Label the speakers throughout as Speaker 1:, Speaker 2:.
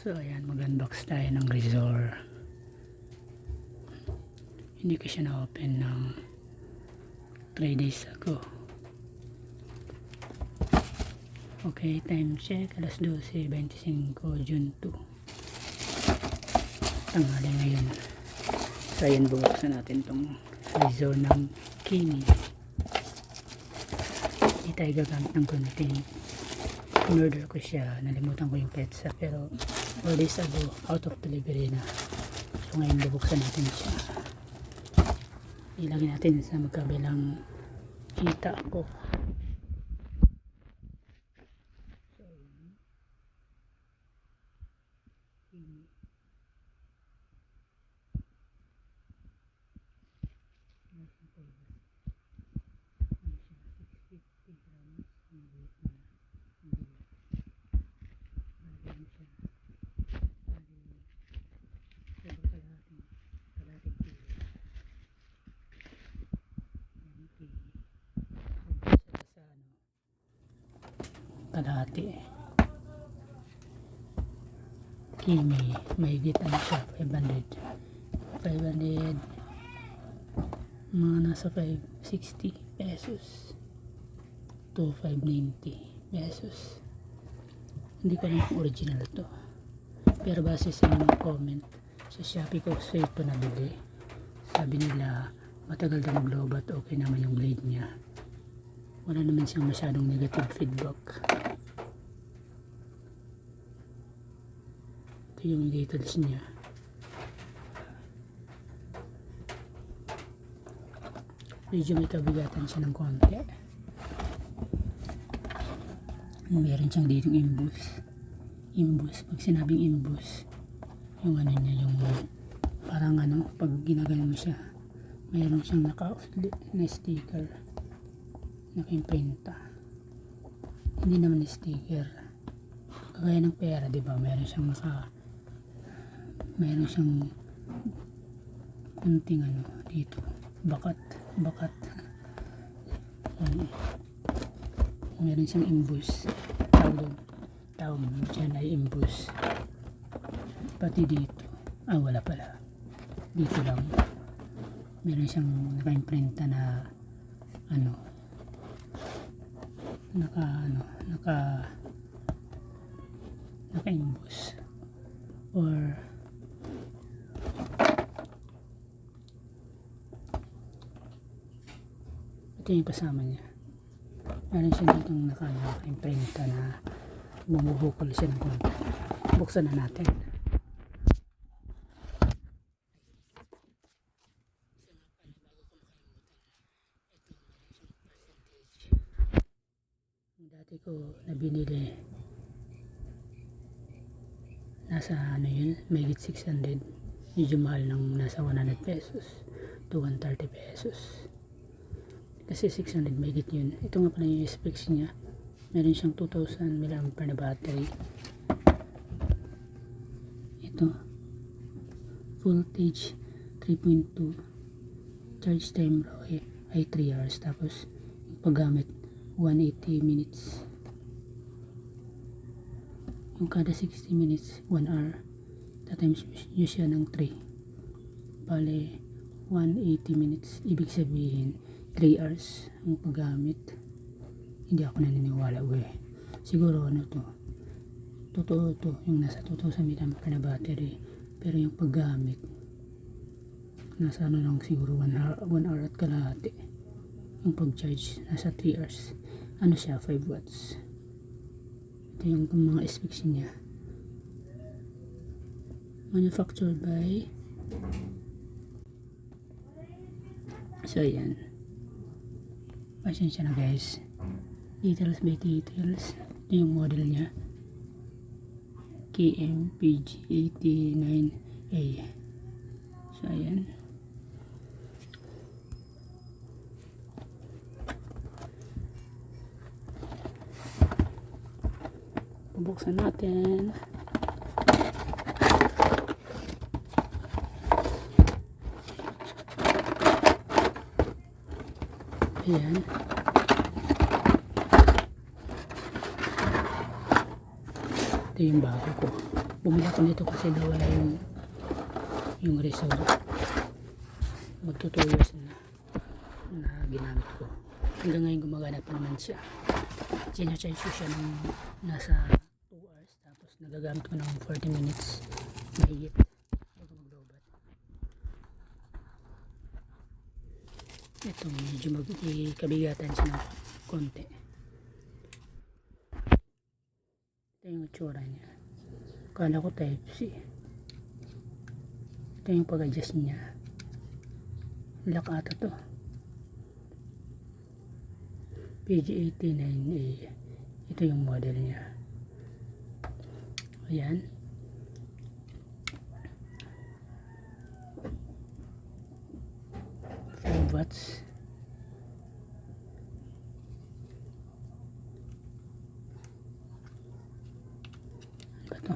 Speaker 1: So ayan, mag-unbox tayo ng Rizor. Hindi ko siya na-open ng 3 days ago. Okay, time check, alas 12:25, June 2. Tanghali ngayon. So ayan, bubuksan natin itong Rizor ng Kimi. Hindi tayo gagamit ng konting. In-order ko siya, nalimutan ko yung petsa, pero 4 days ago, out of delivery na. So ngayon bubuksan natin siya. Ilagay natin sa magkabilang kita ko. So yun. Kalahati Kimi, may gitan siya 500 mga nasa 560 pesos to 590 pesos. Hindi ko alam kung original to, pero base sa mga comment sa Shopee ko sa ito nabili, sabi nila matagal na maglobat, okay naman yung blade niya, wala naman siyang masyadong negative feedback. Ito yung details niya. Medyo may kabigatan siya ng konti. Meron siyang ditong imbus. Pag sinabing imbus, yung ano niya, yung parang ano, pag ginagano mo siya, mayroon siyang na sticker, naka-imprinta. Hindi naman sticker, kagaya ng pera, di ba? Meron siyang kunting ano dito, bakat. Meron siyang imbus, tawag dyan ay imbus. Pati dito, wala pala, dito lang meron siyang naka-imprinta na ano, naka-imbus, or ito yung kasama niya. Meron siya ditong naka-imprinta na bumubukol siya ng konti. Buksan na natin. Dati ko nabinili, nasa ano yun, mayigit 600, medyo mahal ng nasa 100 pesos to 130 pesos, kasi 600 mayigit yun. Ito nga pala yung specs niya, meron siyang 2000 mAh na battery. Ito, voltage 3.2, charge time raw ay 3 hours, tapos yung paggamit 180 minutes. Yung kada 60 minutes 1 hour, tatimes nyo siya ng 3, bale 180 minutes, ibig sabihin 3 hours ang paggamit. Hindi ako naniniwala, siguro ano to, totoo to, yung nasa 2000 mAh na battery, pero yung paggamit nasa ano lang, siguro 1 hour at kalahati. Yung pag-charge nasa 3 hours. Ano siya, 5 watts. Ito yung mga specs niya. Manufactured by, so yan, pasensya na guys, details by details. Ito yung model niya, KMPG89A. so ayan, bubuksan natin. Ayan, ito Ito yung bago ko. Bumili ko nito kasi nawala yung resort. Magto 2 years na ginamit ko. Hanggang ngayon gumagana pa naman siya. Sinacharge ko siya ng nasa 2 hours. Tapos nagagamit ko ng 40 minutes. Mahigit. Bago maglobat. Ito medyo kabigatan siya ng konti. Ito yung itsura niya. Kala ko type C. Ito yung pag-adjust niya. Lock ata to. PG89A. Ito yung model niya. Ayan. Watts. Ano ba to?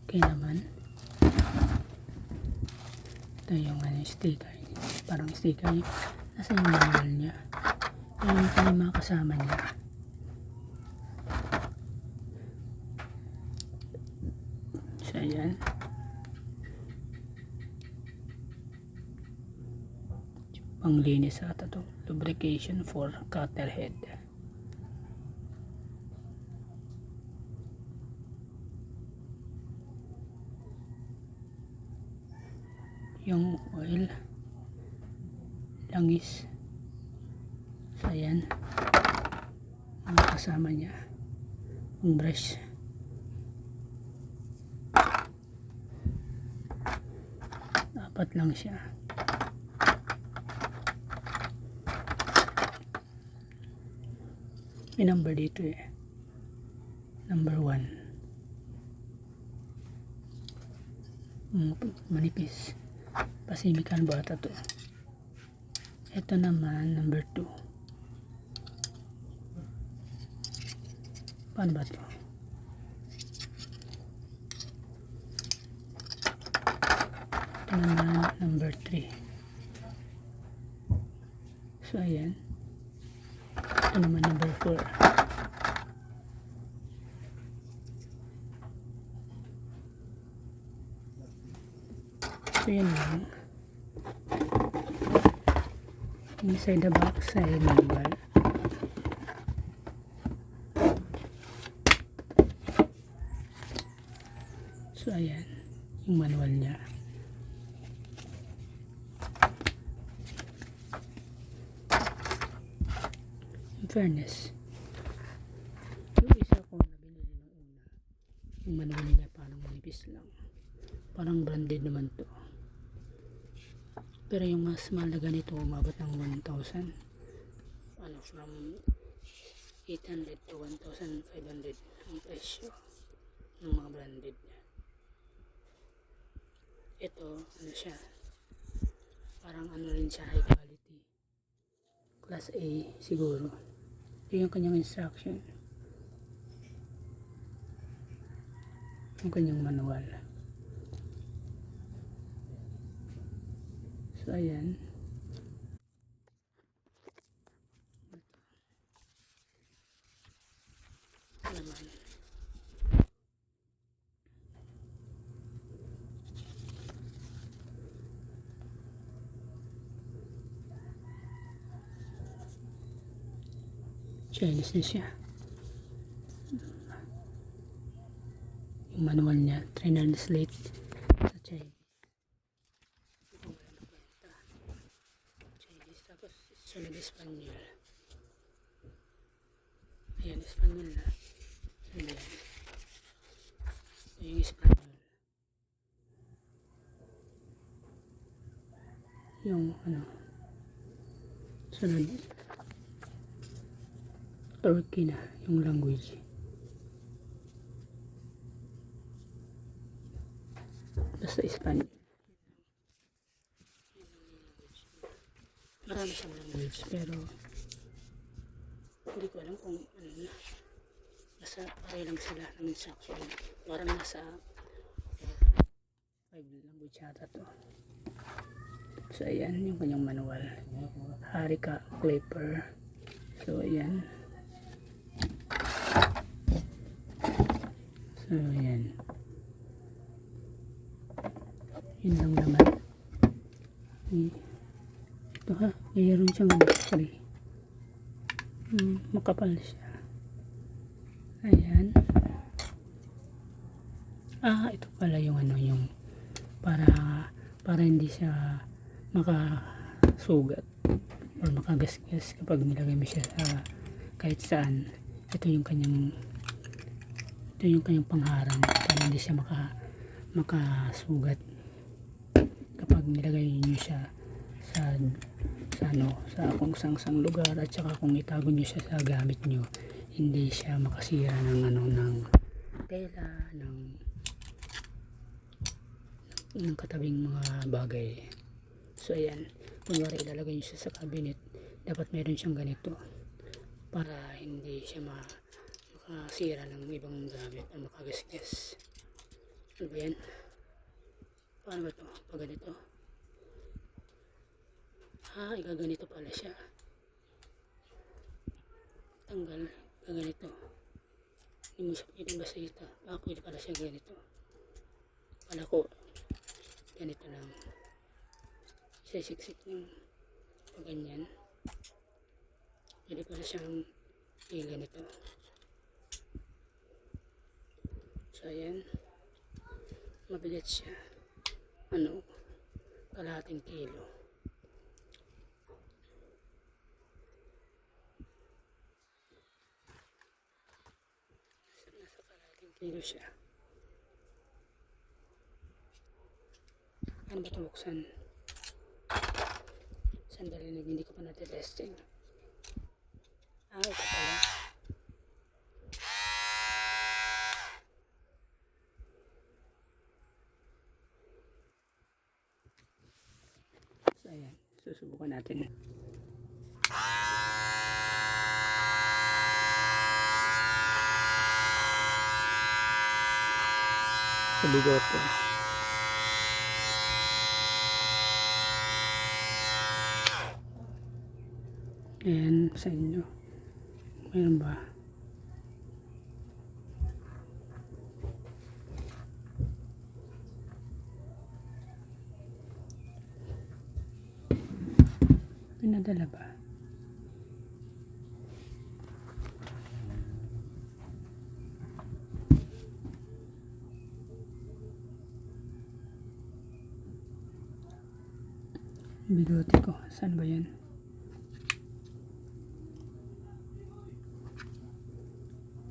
Speaker 1: Okay naman. Ito yung sticker. Parang sticker. Nasa yung manual niya. Yung mga kasama niya. So, ayan. Panglinis ata to. Lubrication for cutter head. Yung oil. Langis. So, ayan. Mga kasama niya. Ang brush. Dapat lang siya. May number dito eh. Number 1. Manipis. Pasimikan bata to. Ito naman number 2. Paano ba to? Ito naman number 3. So ayan. Ito naman number 4. So yun lang. Inside the box ay manual. So ayan. Yung manual niya. In fairness. Yung isa ko na binili ng una. Yung manual niya parang manipis lang. Parang branded naman to. Pero yung mas mahalaga nito umabot ng 1,000. Ano, from 800 to 1,500 ang presyo ng mga branded. Ito, ano siya, parang ano rin siya, high quality. Class A siguro. Ito yung kanyang instruction. Yung kanyang manual. So, ayan. Naman. Chinese na siya. Yung manual niya, translate sa Chinese. Tapos sunod Espanyol. Ayan, Espanyol na. Ayan. Yung Espanyol. Yung ano. Sunod. Turkey na yung language. Basta Espanyol. Marami siyang language pero hindi ko alam kung ano na. Basta pare lang sila ng instruction. Parang nasa 5 language yata to. So ayan yung kanyang manual, Harika Clipper. So ayan, so ayan, yun lang naman. Ito ha, mayroon siyang free. Makapal siya. Ayan. Ito pala yung ano, yung para hindi siya makasugat or makagasgas kapag nilagay mo siya sa kahit saan. Ito yung kanyang pangharang para hindi siya makasugat kapag nilagay niyo siya sa kung sang lugar, at saka kung itago niyo siya sa gamit niyo, hindi siya makasira ng tela, ng katabing mga bagay. So ayan, kunwari ilalagay nyo siya sa cabinet, dapat meron siyang ganito para hindi siya makasira ng ibang gamit o makagasgas. Ano ba yan? Paano ba ito? Pag ganito, igaganito pala siya. Tanggal, gaganito. Hindi mo siya pwede basita. Pwede pala siya ganito. Pala ko ganito lang, sisiksik ng ganyan. Pwede pala siyang ganito. So ayan, mabigat siya, kalahating kilo. Nasa kalahating kilo siya. Ano ba ito buksan? Sandali lang, hindi ko pa natin-testing. Ito pala. So ayan, susubukan natin. Sa bigote. Ayan sa inyo. Mayroon ba? Pinadala ba? Bigote ko. Saan ba yan?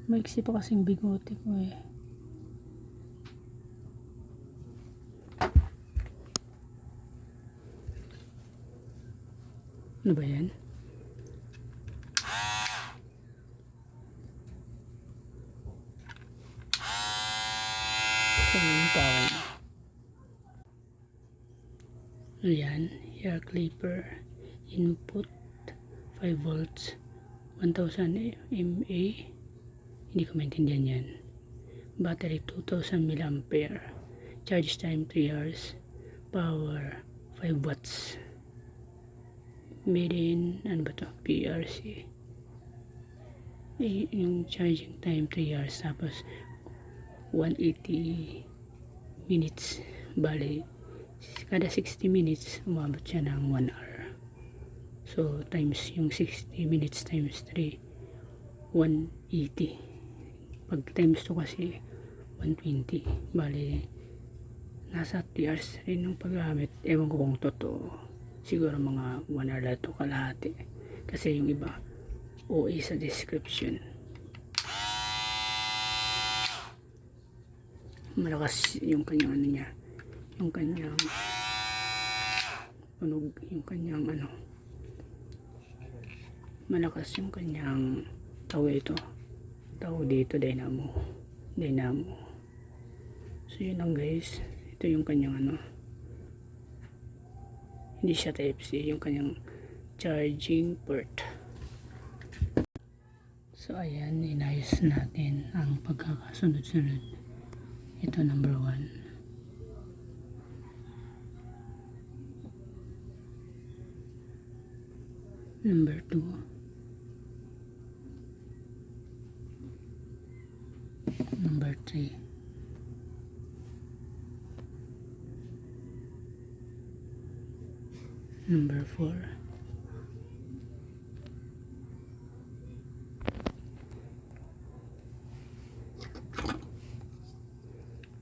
Speaker 1: Maiksi pa kasing bigote ko eh. Ano ba yan? So yung pawang. Ayan, hair clipper. Input 5 volts 1000 mAh. Hindi ko maintindihan yan. Battery 2000 mAh. Charge time 3 hours. Power 5 watts. Made in, ano ba to? PRC. Yung charging time 3 hours. Tapos 180 minutes. Bali, kada 60 minutes, umabot siya ng 1 hour. So, times yung 60 minutes times 3, 180. Pag times 2 kasi 120. Bali, nasa 3 hours rin yung paggamit. Ewan ko kung totoo. Siguro mga 1 hour lang ito kalahati. Kasi yung iba, OA sa description. Malakas yung kanyang niya. Yung kanyang tunog, yung kanyang malakas yung kanyang ito. Tao dito, dynamo. So yun lang guys, ito yung kanyang hindi siya type C, yung kanyang charging port. So ayan, inayos natin ang pagkakasunod-sunod. Ito number 1. number 2, number 3, number 4,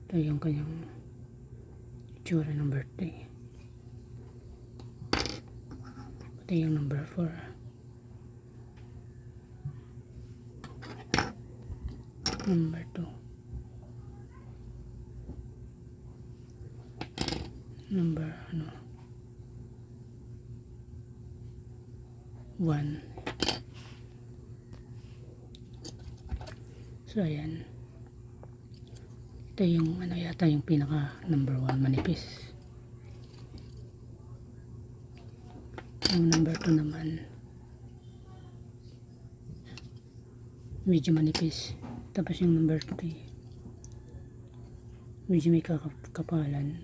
Speaker 1: ito yung kanyang itsura ng birthday. Ito yung number 4, number 2, number 1. So ayan, ito yung yata yung pinaka number 1, manipis. Yung number 2 naman medyo manipis. Tapos yung number 3 medyo may kapalan.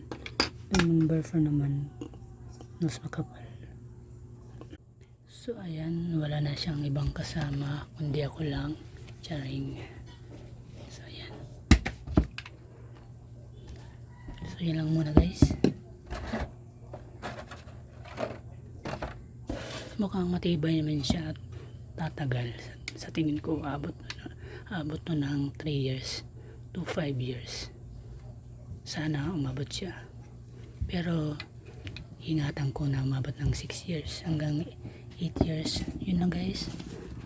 Speaker 1: Yung number 4 naman mas makapal. So ayan, wala na siyang ibang kasama kundi ako lang. Charing. So ayan. So yan lang muna guys. Mukhang matibay naman siya at tatagal. Sa tingin ko abot to ng 3 years to 5 years. Sana umabot siya. Pero ingatan ko na umabot ng 6 years hanggang 8 years. Yun lang guys.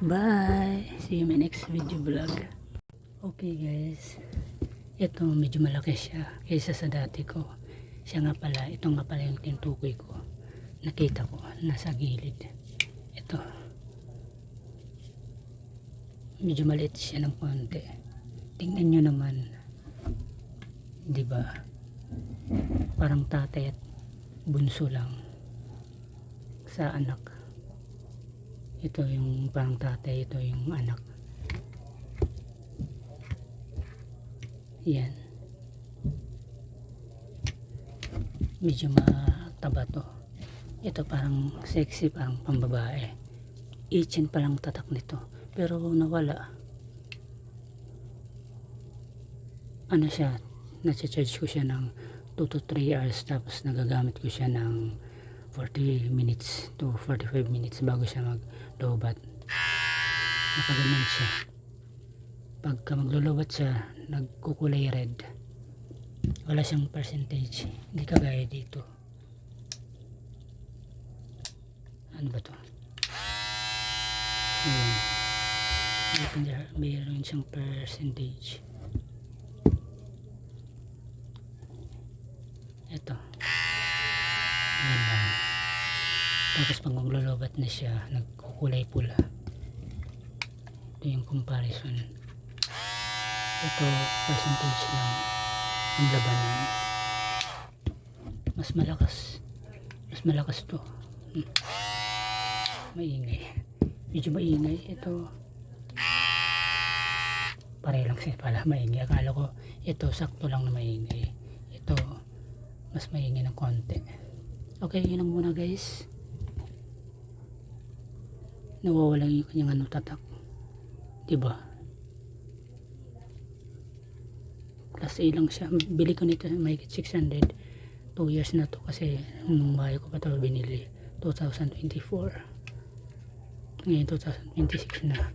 Speaker 1: Bye! See you in my next video vlog. Okay guys. Ito medyo malaki siya kaysa sa dati ko. Ito nga pala yung tinutukoy ko. Nakita ko nasa gilid. Ito. Medyo maliit siya ng konti. Tingnan nyo naman. Diba? Parang tatay at bunso lang sa anak. Ito yung parang tatay, ito yung anak. Yan. Medyo mataba to. Ito parang sexy, parang pambabae. 18 pa lang tatak nito. Pero nawala. Ano siya? Nasa-charge ko siya ng 2 to 3 hours tapos nagagamit ko siya ng 40 minutes to 45 minutes bago siya mag-lobat. Nakaganyan siya. Pagka maglo-lobat siya, nagkukulay red. Wala siyang percentage. Hindi kagaya dito. Ano ba to? Ayan. Mayroon siyang percentage. Ito. Ayan lang. Tapos pag maglolobat na siya, nagkukulay pula. Ito yung comparison. Ito, percentage lang ang labanan. Mas malakas to. Maingay. Medyo maingay. Ito, pare lang siya pala maingay. Akala ko, ito sakto lang na maingay. Ito, mas maingay ng konti. Okay, yun lang muna guys. Nawawala yung kanyang tatak. Diba? Class A lang siya. Bili ko nito mahigit 600. 2 years na to kasi nung bahay ko pa ito binili 2024. Ngayon 2026 na.